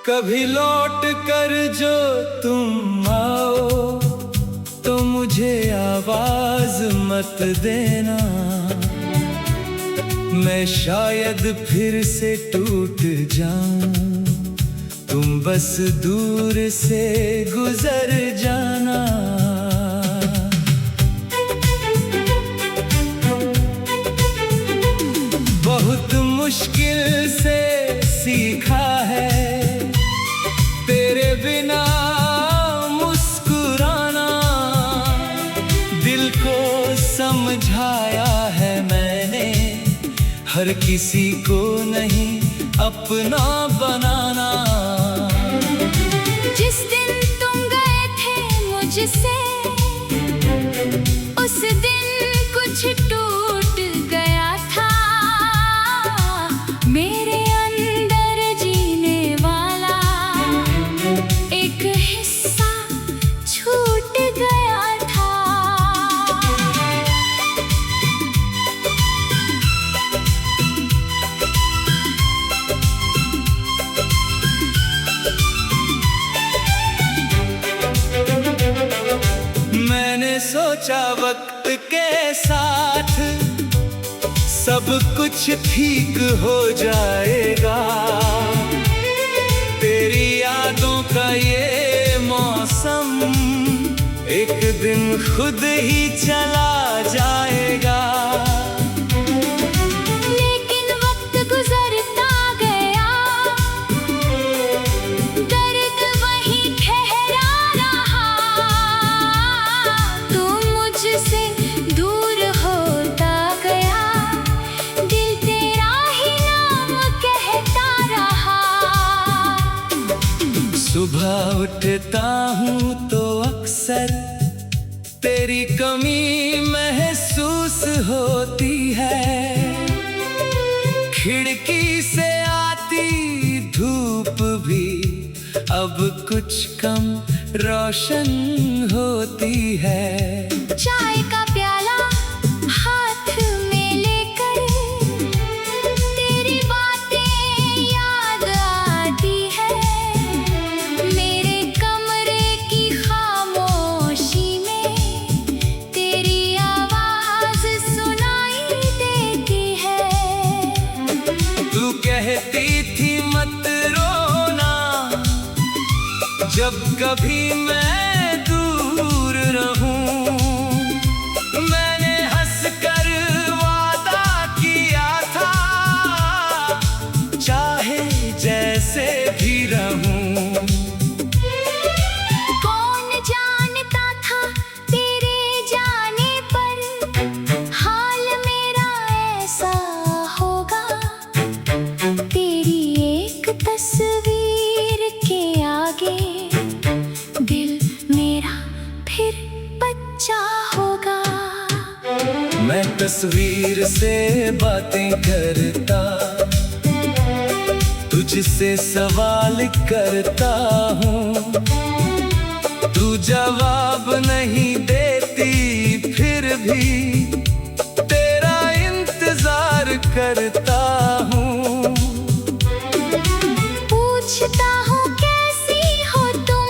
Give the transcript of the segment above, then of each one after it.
कभी लौट कर जो तुम आओ तो मुझे आवाज मत देना, मैं शायद फिर से टूट जाऊं, तुम बस दूर से गुजर जाना। बहुत मुश्किल से सीखा है तेरे बिना मुस्कुराना, दिल को समझाया है मैंने हर किसी को नहीं अपना बनाना। जिस दिन तुम गए थे मुझसे उस दिन कुछ टूट गया था, मेरे अंदर जीने वाला एक हिस्सा छूट गया था। मैंने सोचा वक्त के साथ सब कुछ ठीक हो जाएगा, तेरी यादों का ये मौसम एक दिन खुद ही चला जाएगा। लेकिन वक्त गुजरता गया, दर्द वहीं ठहरा रहा, तू मुझसे दूर होता गया, दिल तेरा ही नाम कहता रहा। सुबह उठता हूँ तो अक्सर तेरी कमी महसूस होती है, खिड़की से आती धूप भी अब कुछ कम रोशन होती है। चाय का प्याला हाथ में लेकर तेरी बातें याद आती है, मेरे कमरे की खामोशी में तेरी आवाज सुनाई देती है। तू कहती थी मत रोना जब कभी मैं दूर रहूं, मैंने हंसकर वादा किया था चाहे जैसे भी रहूं। कौन जानता था तेरे जाने पर हाल मेरा ऐसा होगा, तेरी एक तस्वीर के आगे दिल मेरा फिर बच्चा होगा। मैं तस्वीर से बातें करता, तुझसे सवाल करता हूँ, तू जवाब नहीं देती फिर भी तेरा इंतजार करता हूँ। पूछता हूँ कैसी हो तुम,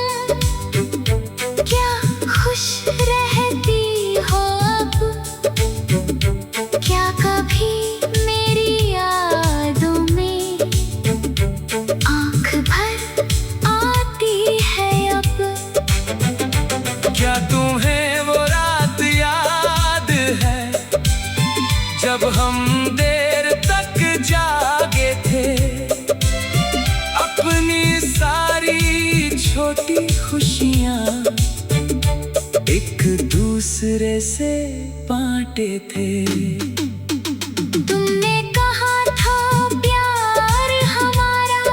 क्या खुश रहती हो अब, क्या कभी मेरी यादों में आँख भर आती है अब। क्या तुम्हें वो रात याद है जब हम देर तक जागे थे, अपनी सारी छोटी खुशियाँ एक दूसरे से बांटे थे। तुमने कहा था प्यार हमारा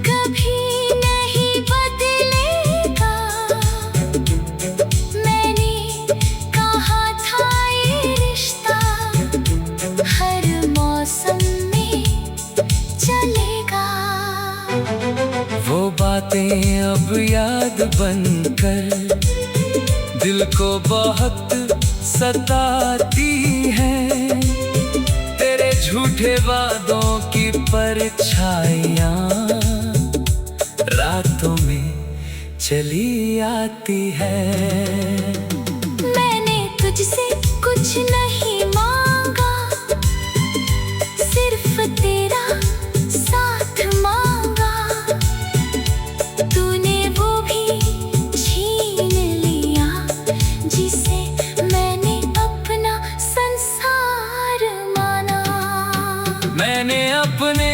कभी नहीं बदलेगा, मैंने कहा था ये रिश्ता हर मौसम में चलेगा। वो बातें अब याद बनकर दिल को बहुत सताती हैं, तेरे झूठे वादों की परछाइयाँ चली आती है। मैंने तुझसे कुछ नहीं मांगा, सिर्फ तेरा साथ मांगा। तूने वो भी छीन लिया जिसे मैंने अपना संसार माना। मैंने अपने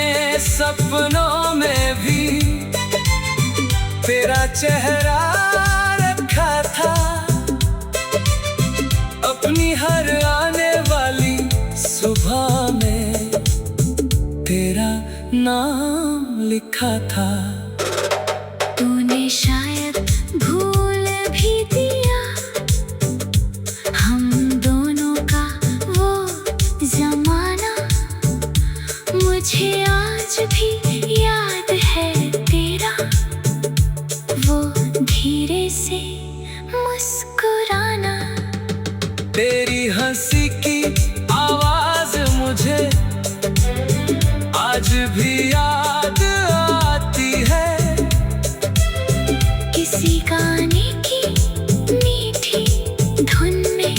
सपनों में भी तेरा चेहरा रखा था, अपनी हर आने वाली सुबह में तेरा नाम लिखा था। तूने शायद भूल भी दिया हम दोनों का वो जमाना। मुझे आज भी याद है तेरा वो धीरे से मुस्कुराना। तेरी हंसी की आवाज मुझे आज भी याद आती है। किसी गाने की मीठी धुन में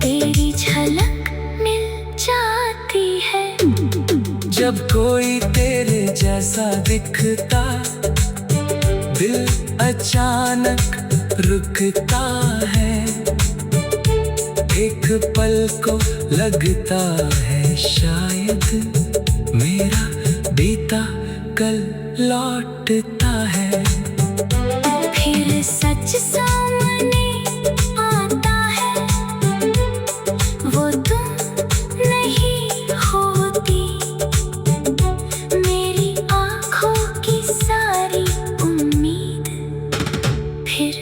तेरी झलक मिल जाती है। जब कोई तेरे जैसा दिखता दिल अचानक रुकता है। एक पल को लगता है शायद मेरा बीता कल लौटता है। फिर सच सामने आता है, वो तुम नहीं होती। मेरी आँखों की सारी उम्मीद फिर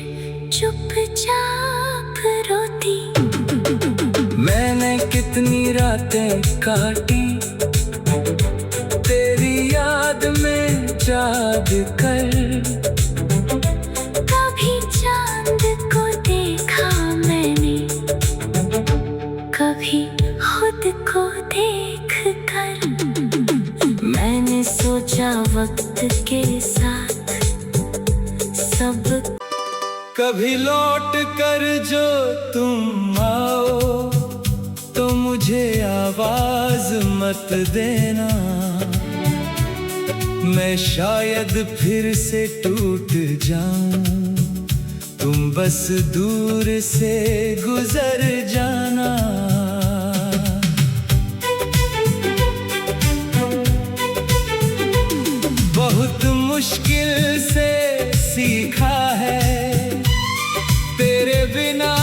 चुपचाप रोती। मैंने कितनी रातें काटी तेरी याद में जाग कर। कभी चांद को देखा मैंने, कभी खुद को देख कर। मैंने सोचा वक्त के साथ सब कभी लौट कर जो तुम आओ तो मुझे आवाज मत देना। मैं शायद फिर से टूट जाऊं, तुम बस दूर से गुजर जाना। बहुत मुश्किल से सीखा है तेरे बिना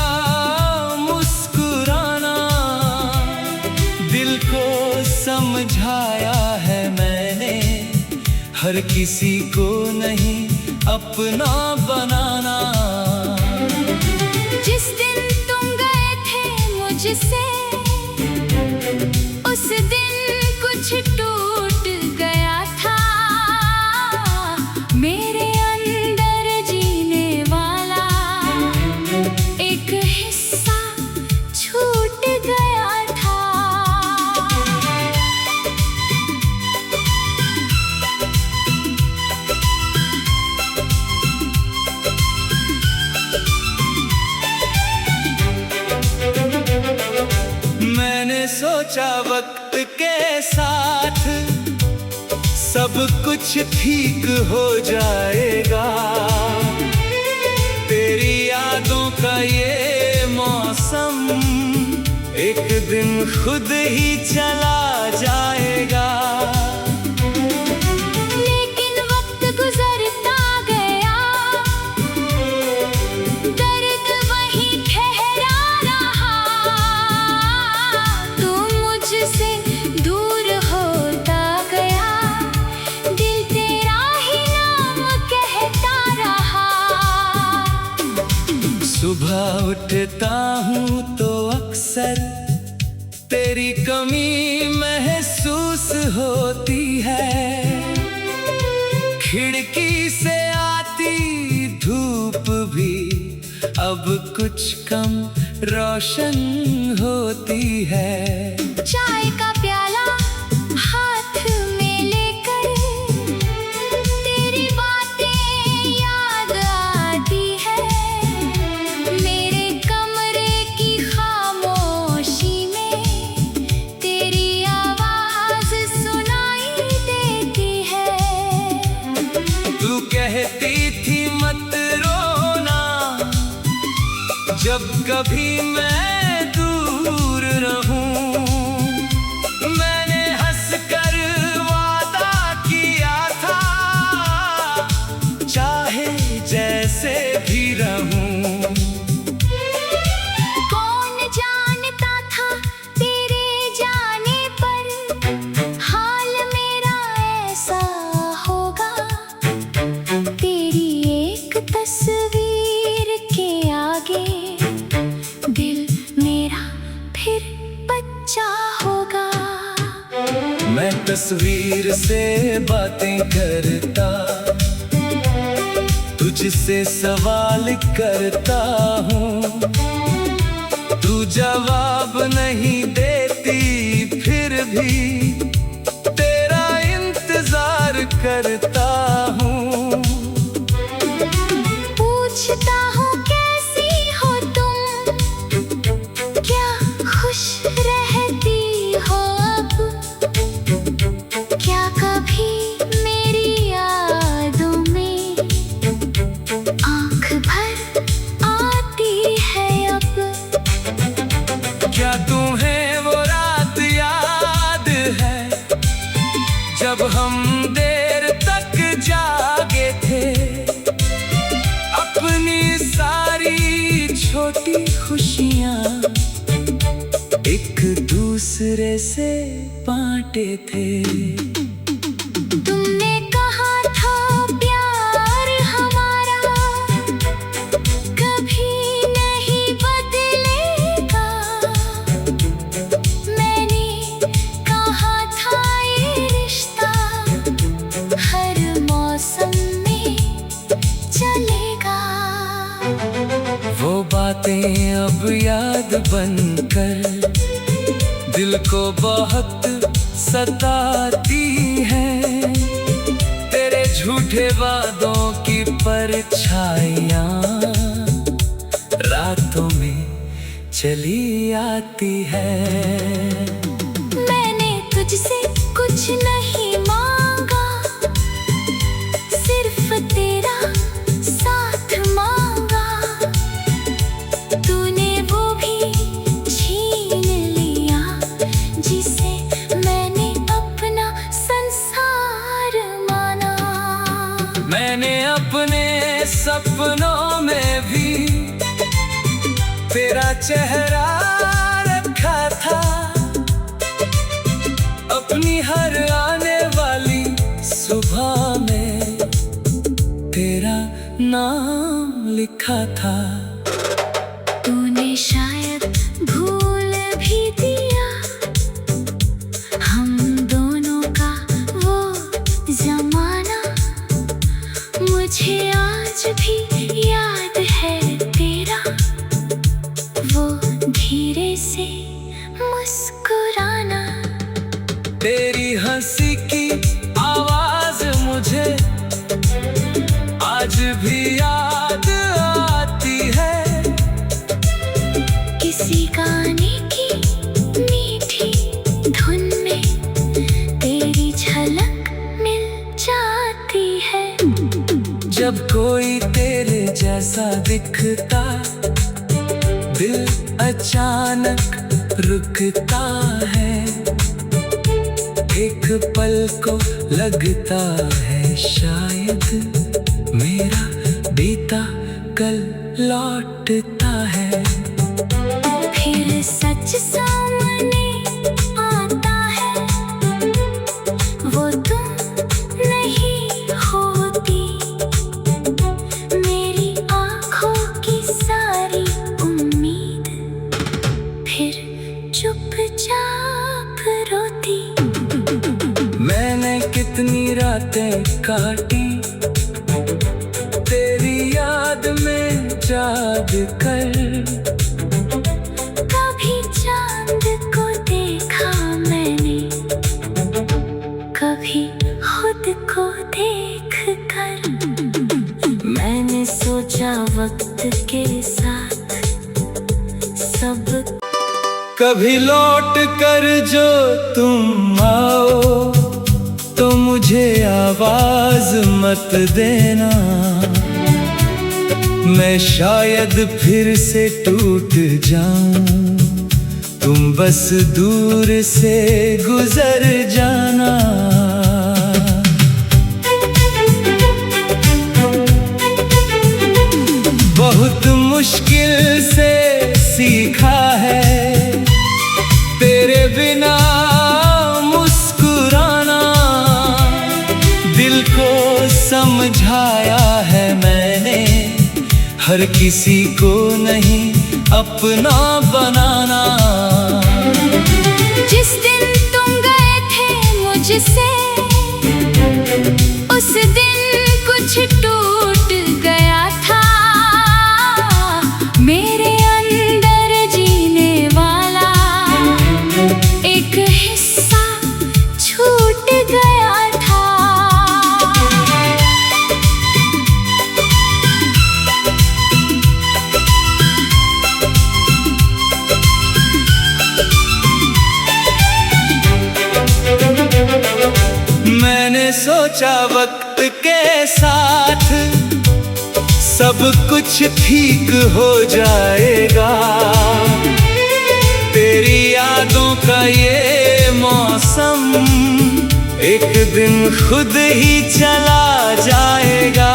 मुस्कुराना। दिल को समझाया है मैंने हर किसी को नहीं अपना बनाना। जिस दिन तुम गए थे मुझसे, उस दिन कुछ टूट गया था। मेरे अंदर जीने वाला एक हिस्सा छूट गया था। मैंने सोचा वक्त के साथ सब कुछ ठीक हो जाएगा। तेरी यादों का ये मौसम एक दिन खुद ही चला जाएगा। लेकिन वक्त गुजरता गया, दर्द वहीं ठहरा रहा। तू मुझसे दूर होता गया, दिल तेरा ही नाम कहता रहा। सुबह उठता हूँ तो अक्सर तेरी कमी महसूस होती है। खिड़की से आती धूप भी अब कुछ कम रोशन होती है। चाय का प्याला हाथ में लेकर तेरी बातें याद जब कभी मैं दूर रहूं, मैंने हंसकर वादा किया था, चाहे जैसे भी रहूं। कौन जानता था तेरे जाने पर हाल मेरा ऐसा होगा। तेरी एक तस्वीर के आगे दिल मेरा फिर बच्चा होगा। मैं तस्वीर से बातें करता, तुझसे सवाल करता हूँ, तू जवाब नहीं देती, फिर भी तेरा इंतजार करता हूँ। पूछता हूँ कैसी हो तुम, क्या खुश रहती हो अब, क्या कभी मेरी यादों में आँख भर आती है अब। क्या तुम्हें वो रात याद है जब हम देर तक जागे थे, अपनी सारी छोटी खुशियाँ एक दूसरे से बांटे थे। तुमने कहा था प्यार हमारा कभी नहीं बदलेगा, मैंने कहा था ये रिश्ता हर मौसम में चलेगा। वो बातें अब याद बनकर दिल को बहुत सताती हैं, तेरे झूठे वादों की परछाइयाँ रातों में चली आती है। मैंने तुझसे कुछ नहीं मांगा, सिर्फ तेरा साथ मांगा, तूने वो भी छीन लिया जिसे मैंने अपना संसार माना। मैंने अपने सपनों में भी तेरा चेहरा रखा था, अपनी हर आने वाली सुबह में तेरा नाम लिखा था। तूने शायद भूल भी दिया हम दोनों का वो जमाना, मुझे आज भी याद है तेरा वो धीरे से मुस्कुराना। तेरी हंसी की आवाज मुझे आज भी याद आती है, किसी गाने की मीठी धुन में तेरी झलक मिल जाती है। जब कोई तेरे जैसा दिखता, दिल अचानक रुकता है, एक पल को लगता है शायद मेरा बीता कल लौटता है। फिर सच सामने आता है, वो तुम नहीं होती, मेरी आँखों की सारी उम्मीद फिर चुपचाप रोती। मैंने कितनी रातें काटी तेरी याद में जाग कर, कभी चांद को देखा मैंने, कभी खुद को देख कर। मैंने सोचा वक्त के साथ सब कभी लौट कर जो तुम आओ तो मुझे आवाज मत देना, मैं शायद फिर से टूट जाऊं, तुम बस दूर से गुजर जाना। बहुत मुश्किल से सीखा है तेरे बिना मुस्कुराना, दिल को समझाया है मैंने, हर किसी को नहीं अपना बनाना। जिस दिन तुम गए थे मुझसे, उस दिन कुछ टूट गया था, मेरे अंदर जीने वाला एक हिस्सा छूट गया था। मैंने सोचा वक्त के साथ सब कुछ ठीक हो जाएगा, तेरी यादों का ये मौसम एक दिन खुद ही चला जाएगा।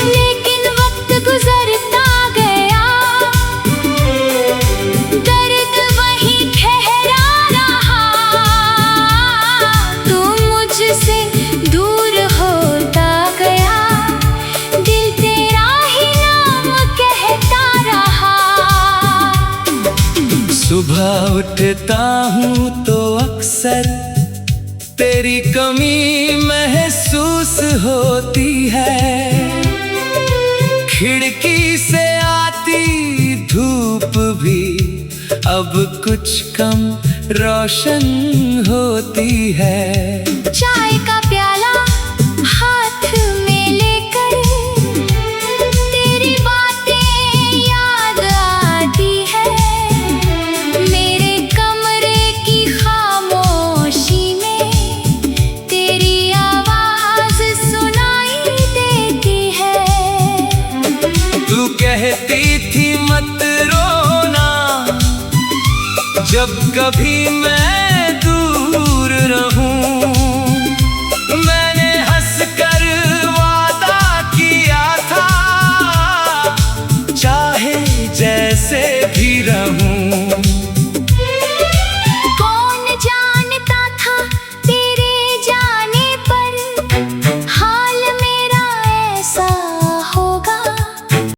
लेकिन वक्त गुजरता गया, दर्द वहीं ठहरा रहा, तू मुझसे दूर होता गया, दिल तेरा ही नाम कहता रहा। सुबह उठता हूँ तो अक्सर तेरी कमी महसूस होती है, खिड़की से आती धूप भी अब कुछ कम रोशन होती है। चाय का प्याला हाथ में लेकर तेरी बातें याद आती है, मेरे कमरे की खामोशी में तेरी आवाज सुनाई देती है। तू कहती थी मत रोना, जब कभी मैं